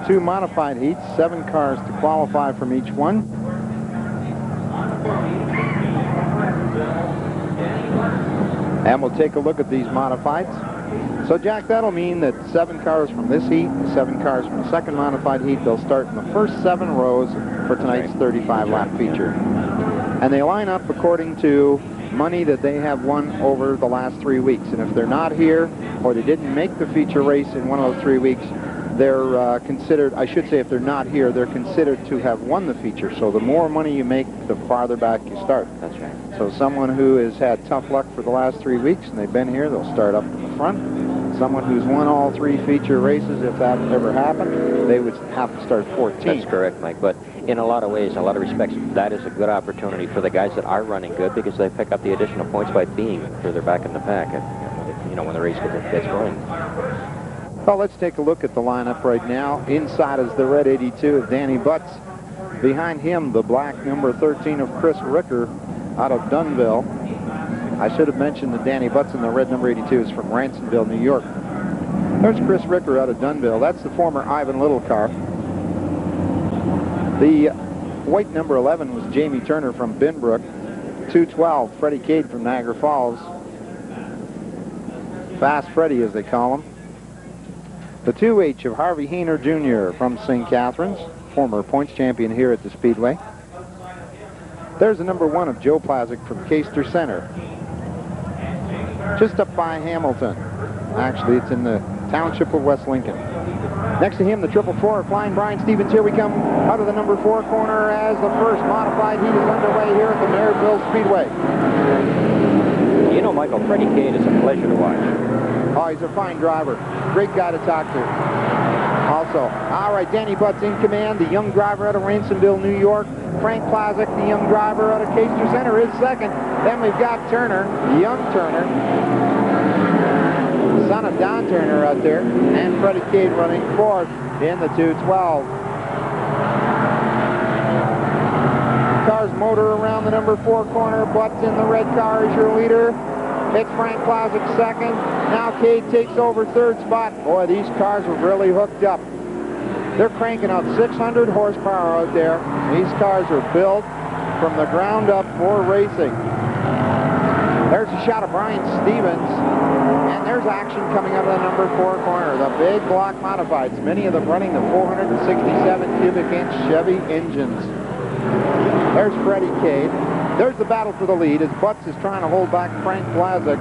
2 modified heats, 7 cars to qualify from each one. And we'll take a look at these modifieds. So, Jack, that'll mean that 7 cars from this heat, 7 cars from the second modified heat, they'll start in the first 7 rows for tonight's 35-lap feature. And they line up according to money that they have won over the last 3 weeks. And if they're not here, or they didn't make the feature race in one of those 3 weeks, they're considered, I should say if they're not here, they're considered to have won the feature. So the more money you make, the farther back you start. That's right. So someone who has had tough luck for the last 3 weeks and they've been here, they'll start up in the front. Someone who's won all 3 feature races, if that ever happened, they would have to start 14. That's correct, Mike. But in a lot of ways, in a lot of respects, that is a good opportunity for the guys that are running good because they pick up the additional points by being further back in the pack, you know, when the race gets going. Well, let's take a look at the lineup right now. Inside is the red 82 of Danny Butts. Behind him, the black number 13 of Chris Ricker out of Dunnville. I should have mentioned that Danny Butts in the red number 82 is from Ransonville, New York. There's Chris Ricker out of Dunnville. That's the former Ivan Little car. The white number 11 was Jamie Turner from Binbrook. 212, Freddie Cade from Niagara Falls. Fast Freddie, as they call him. The 2H of Harvey Hainer Jr. from St. Catharines, former points champion here at the Speedway. There's the number 1 of Joe Plazik from Caister Center. Just up by Hamilton. Actually, it's in the township of West Lincoln. Next to him, the 444 of Flying Brian Stevens. Here we come out of the number 4 corner as the first modified heat is underway here at the Merrittville Speedway. You know, Michael, Freddie Cade is a pleasure to watch. Oh, he's a fine driver. Great guy to talk to. Also, all right, Danny Butts in command. The young driver out of Ransonville, New York. Frank Plazik, the young driver out of Caister Center, is second. Then we've got Turner, young Turner, son of Don Turner out there, and Freddie Cade running fourth in the 212. Car's motor around the number 4 corner. Butts in the red car is your leader. It's Frank Plazik second. Now Cade takes over third spot. Boy, these cars are really hooked up. They're cranking out 600 horsepower out there. These cars are built from the ground up for racing. There's a shot of Brian Stevens. And there's action coming out of the number 4 corner. The big block modifieds, many of them running the 467 cubic inch Chevy engines. There's Freddie Cade. There's the battle for the lead as Butts is trying to hold back Frank Plazik.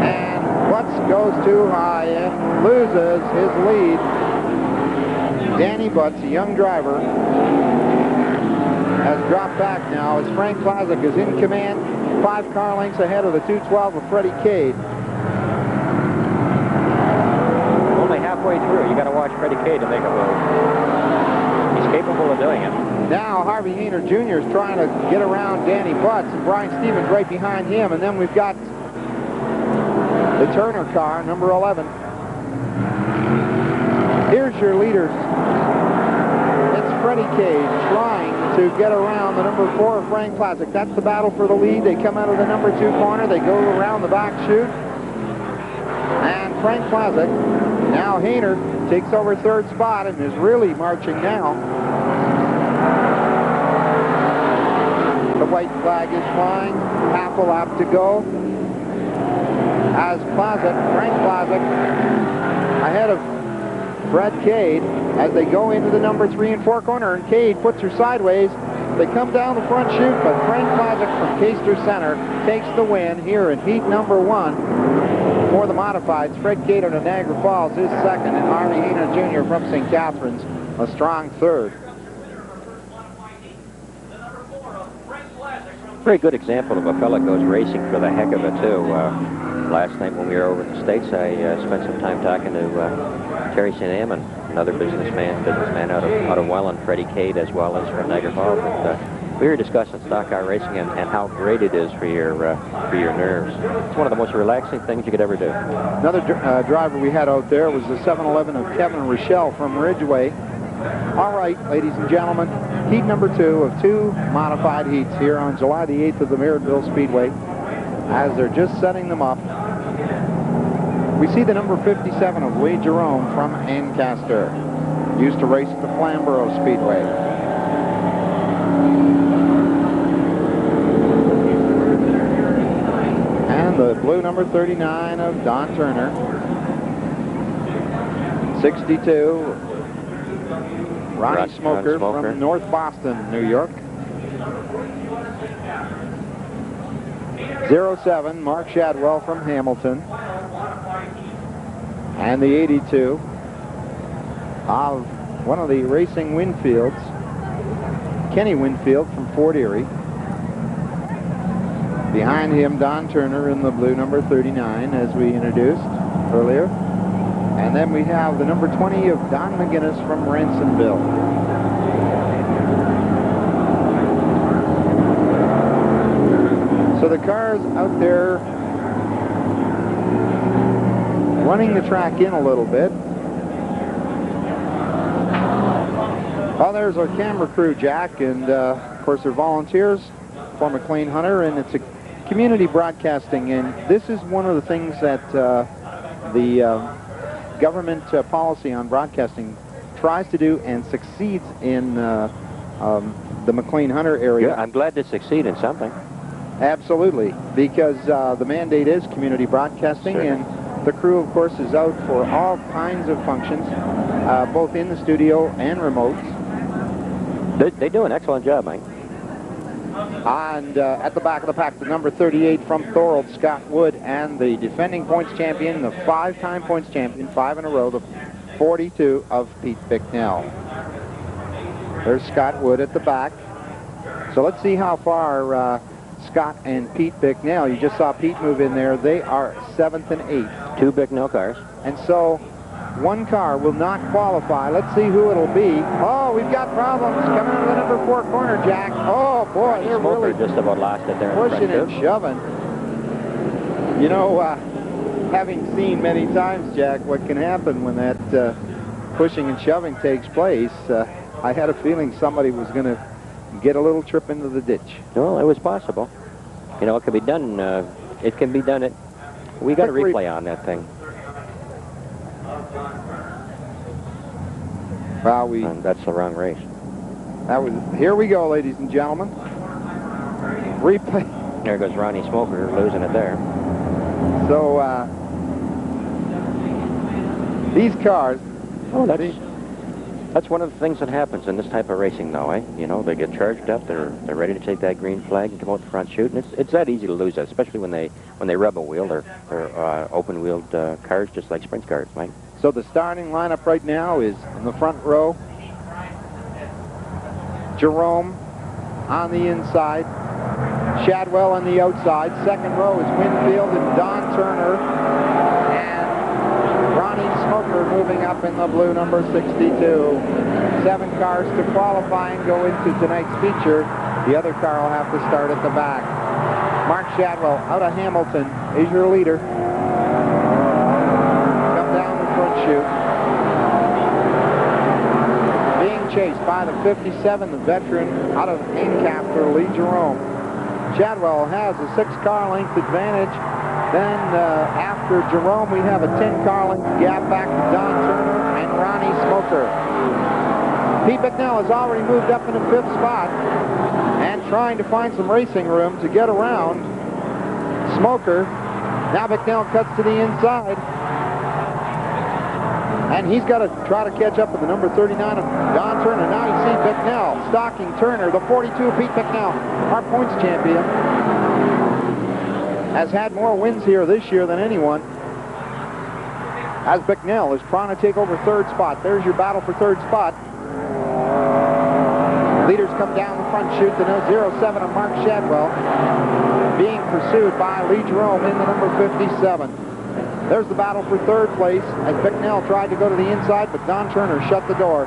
And Butts goes too high and loses his lead. Danny Butts, a young driver, has dropped back now as Frank Plazik is in command, 5 car lengths ahead of the 212 of Freddie Cade. Only halfway through. You got to watch Freddie Cade to make a move. He's capable of doing it. Now Harvey Hainer Jr. is trying to get around Danny Butts, and Brian Stevens right behind him. And then we've got the Turner car, number 11. Here's your leaders. It's Freddie Cade trying to get around the number 4 of Frank Plazik. That's the battle for the lead. They come out of the number 2 corner. They go around the back chute. And Frank Plazik, now Hainer, takes over third spot and is really marching now. The white flag is flying. Half a lap to go. As Plazik, Frank Plazik, ahead of Brad Cade as they go into the number 3 and 4 corner, and Cade puts her sideways. They come down the front chute, but Frank Plazik from Caister Center takes the win here in heat number 1 for the modifieds. Fred Cade of Niagara Falls is second, and Harvey Hainer Jr. from St. Catharines a strong third. Very good example of a fella goes racing for the heck of it, too. Last night when we were over in the States, I spent some time talking to Terry St. Ammon, another businessman out of Welland, Freddie Cade, as well as from Niagara Falls. And, we were discussing stock car racing and how great it is for your nerves. It's one of the most relaxing things you could ever do. Another driver we had out there was the 711 of Kevin Rochelle from Ridgeway. All right, ladies and gentlemen, heat number 2 of 2 modified heats here on July the 8th of the Merrittville Speedway. As they're just setting them up, we see the number 57 of Wade Jerome from Ancaster. Used to race at the Flamborough Speedway. And the blue number 39 of Don Turner. 62. Ronnie Smoker from North Boston, New York. 07, Mark Shadwell from Hamilton. And the 82 of one of the racing Winfields, Kenny Winfield from Fort Erie. Behind him, Don Turner in the blue number 39, as we introduced earlier. And then we have the number 20 of Don McGinnis from Ransomville. So the cars out there running the track in a little bit. Well, there's our camera crew, Jack, and of course they're volunteers for McLean Hunter, and it's a community broadcasting, and this is one of the things that the government policy on broadcasting tries to do and succeeds in the McLean Hunter area. Yeah, I'm glad to succeed in something. Absolutely, because the mandate is community broadcasting, sure. And the crew, of course, is out for all kinds of functions, both in the studio and remotes. They do an excellent job, Mike. And at the back of the pack, the number 38 from Thorold, Scott Wood, and the defending points champion, the 5-time points champion, 5 in a row, the 42 of Pete Bicknell. There's Scott Wood at the back. So let's see how far Scott and Pete Bicknell. You just saw Pete move in there. They are 7th and 8th. 2 Bicknell cars. And so one car will not qualify. Let's see who it'll be. Oh, we've got problems coming out of the number 4 corner, Jack. Oh, boy, they're really just about lost it there. Pushing and shoving. You know, having seen many times, Jack, what can happen when that pushing and shoving takes place, I had a feeling somebody was going to get a little trip into the ditch. Well, it was possible. You know, it can be done. It can be done. We got a replay on that thing. Well, that's the wrong race. Here we go, ladies and gentlemen. Replay. There goes Ronnie Smoker losing it there. So these cars. Oh, that's one of the things that happens in this type of racing, though, eh? You know, they get charged up. They're ready to take that green flag and come out the front chute, and it's that easy to lose that, especially when they rub a wheel. They're open-wheeled cars, just like sprint cars, Mike. So the starting lineup right now is in the front row. Jerome on the inside. Shadwell on the outside. Second row is Winfield and Don Turner. And Ronnie Smoker moving up in the blue number 62. 7 cars to qualify and go into tonight's feature. The other car will have to start at the back. Mark Shadwell out of Hamilton is your leader. Chute. Being chased by the 57, the veteran out of Aincaptor, Lee Jerome. Shadwell has a 6-car length advantage. Then after Jerome, we have a 10-car length gap back to Don Turner and Ronnie Smoker. Pete Bicknell has already moved up in the 5th spot and trying to find some racing room to get around Smoker. Now Bicknell cuts to the inside. And he's got to try to catch up with the number 39 of Don Turner. Now you see Bicknell stalking Turner. The 42 of Pete Bicknell, our points champion, has had more wins here this year than anyone. As Bicknell is trying to take over 3rd spot. There's your battle for 3rd spot. Leaders come down the front chute. The 07 of Mark Shadwell being pursued by Lee Jerome in the number 57. There's the battle for 3rd place as Bicknell tried to go to the inside, but Don Turner shut the door.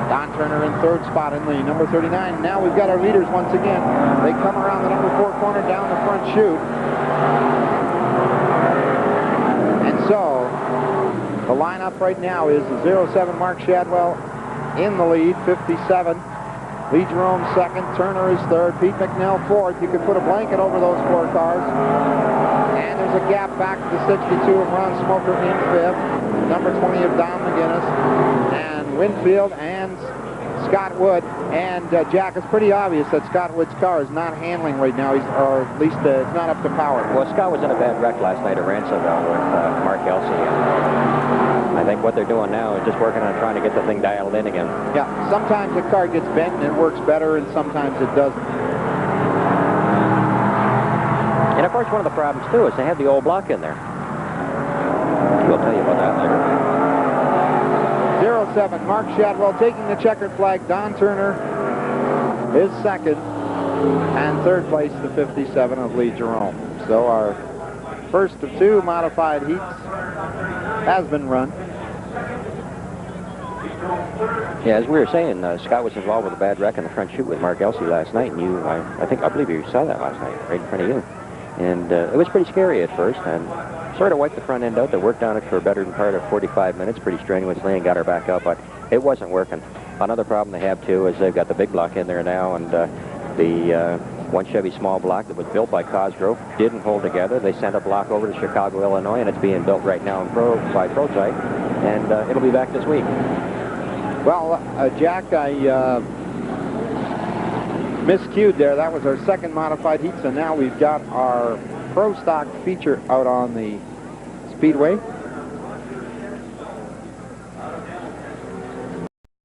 Don Turner in 3rd spot in the number 39. Now we've got our leaders once again. They come around the number 4 corner down the front chute. And so the lineup right now is the 07 Mark Shadwell in the lead, 57. Lee Jerome 2nd, Turner is 3rd, Pete Bicknell 4th. You could put a blanket over those 4 cars. And there's a gap back to the 62 of Ron Smoker in 5th. Number 20 of Don McGinnis. And Winfield and Scott Wood. And Jack, it's pretty obvious that Scott Wood's car is not handling right now, or at least it's not up to power. Well, Scott was in a bad wreck last night at Ransomville with Mark Elsey. I think what they're doing now is just working on trying to get the thing dialed in again. Yeah, sometimes the car gets bent and it works better, and sometimes it doesn't. And of course, one of the problems too is they have the old block in there. We'll tell you about that later. 07, Mark Shadwell taking the checkered flag. Don Turner is second, and third place, the 57 of Lee Jerome. So our first of two modified heats has been run. Yeah, as we were saying, Scott was involved with a bad wreck in the front chute with Mark Elsey last night, and I believe you saw that last night, right in front of you. And it was pretty scary at first, and sort of wiped the front end out. They worked on it for a better than part of 45 minutes, pretty strenuously, and got her back up, but it wasn't working. Another problem they have, too, is they've got the big block in there now, and the one Chevy small block that was built by Cosgrove didn't hold together. They sent a block over to Chicago, Illinois, and it's being built right now by Prototype, and it'll be back this week. Well, Jack, I miscued there. That was our second modified heat, so now we've got our Pro Stock feature out on the Speedway.